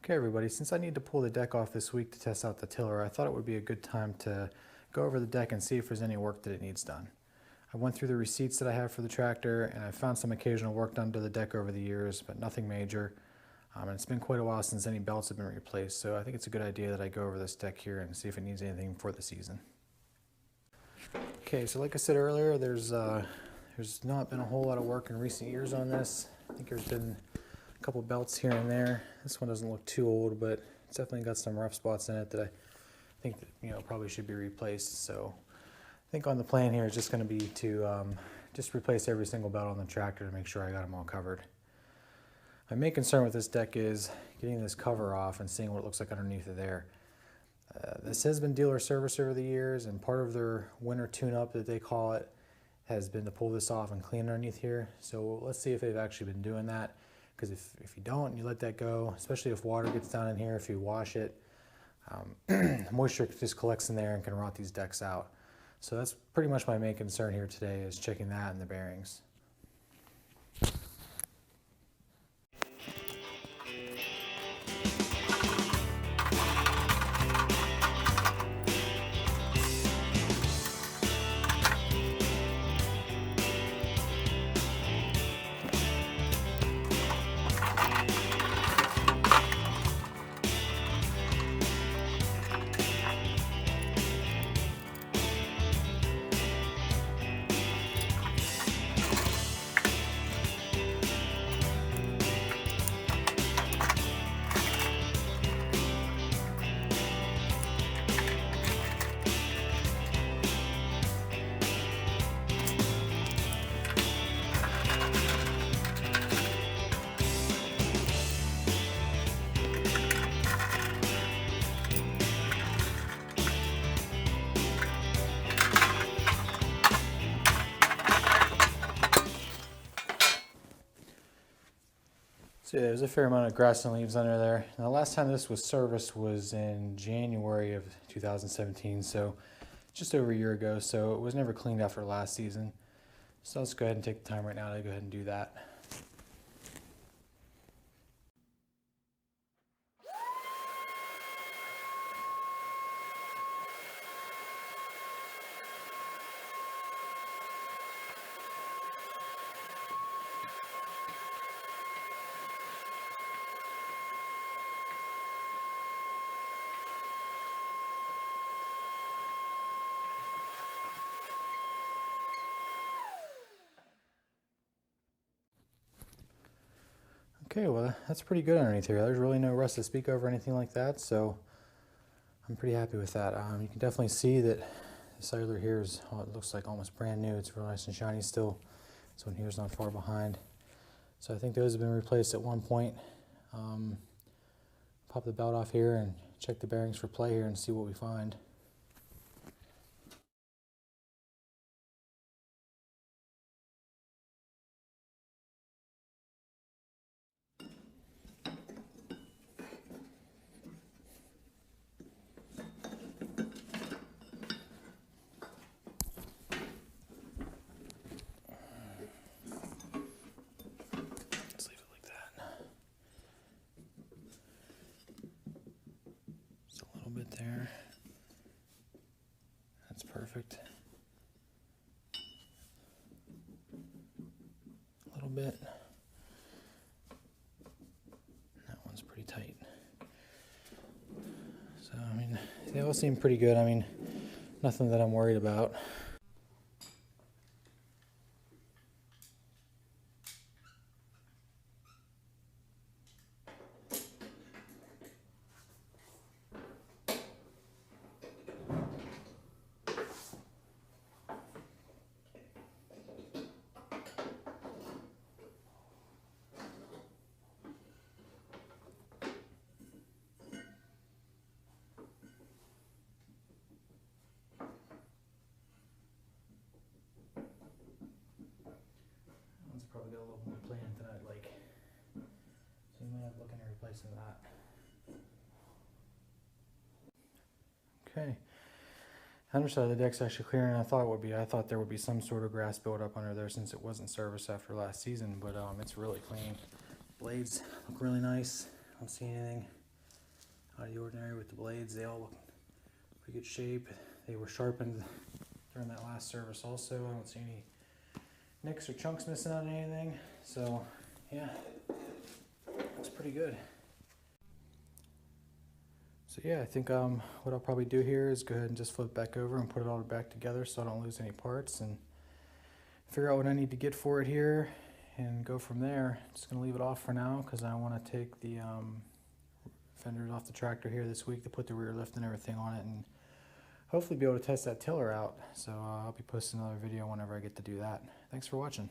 Okay everybody, since I need to pull the deck off this week to test out the tiller, I thought it would be a good time to go over the deck and see if there's any work that it needs done. I went through the receipts that I have for the tractor and I found some occasional work done to the deck over the years, but nothing major. And it's been quite a while since any belts have been replaced, so I think it's a good idea that I go over this deck here and see if it needs anything for the season. Okay, so like I said earlier, there's not been a whole lot of work in recent years on this. I think there's been a couple belts here and there. This one doesn't look too old, but it's definitely got some rough spots in it that I think that, probably should be replaced. So I think on the plan here is just going to be to just replace every single belt on the tractor to make sure I got them all covered. My main concern with this deck is getting this cover off and seeing what it looks like underneath of there. This has been dealer service over the years, and part of their winter tune-up that they call it has been to pull this off and clean underneath here. So let's see if they've actually been doing that, because if you don't, you let that go, especially if water gets down in here, if you wash it, moisture just collects in there and can rot these decks out. So that's pretty much my main concern here today, is checking that and the bearings. So yeah, there's a fair amount of grass and leaves under there. Now, last time this was serviced was in January of 2017, so just over a year ago, so it was never cleaned after last season. So let's go ahead and take the time right now to go ahead and do that. Okay, well, that's pretty good underneath here. There's really no rust to speak of or anything like that, so I'm pretty happy with that. You can definitely see that the cellular here is, it looks like almost brand new. It's real nice and shiny still. This one here is not far behind. So I think those have been replaced at one point. Pop the belt off here and check the bearings for play here and see what we find. Bit there. That's perfect. A little bit. That one's pretty tight. So, I mean, they all seem pretty good. I mean, nothing that I'm worried about. Probably got a little more plant than I'd like, so you might have to look into replacing that. Okay, underside of the deck's actually clearer than I thought it would be. I thought there would be some sort of grass buildup under there since it wasn't serviced after last season, but it's really clean. Blades look really nice. I don't see anything. out of the ordinary with the blades. They all look pretty good shape. They were sharpened during that last service also. I don't see any nicks or chunks missing on anything. So yeah, looks pretty good. So yeah, I think what I'll probably do here is go ahead and just flip back over and put it all back together so I don't lose any parts, and figure out what I need to get for it here and go from there. Just going to leave it off for now because I want to take the fenders off the tractor here this week to put the rear lift and everything on it, and hopefully be able to test that tiller out. So I'll be posting another video whenever I get to do that. Thanks for watching.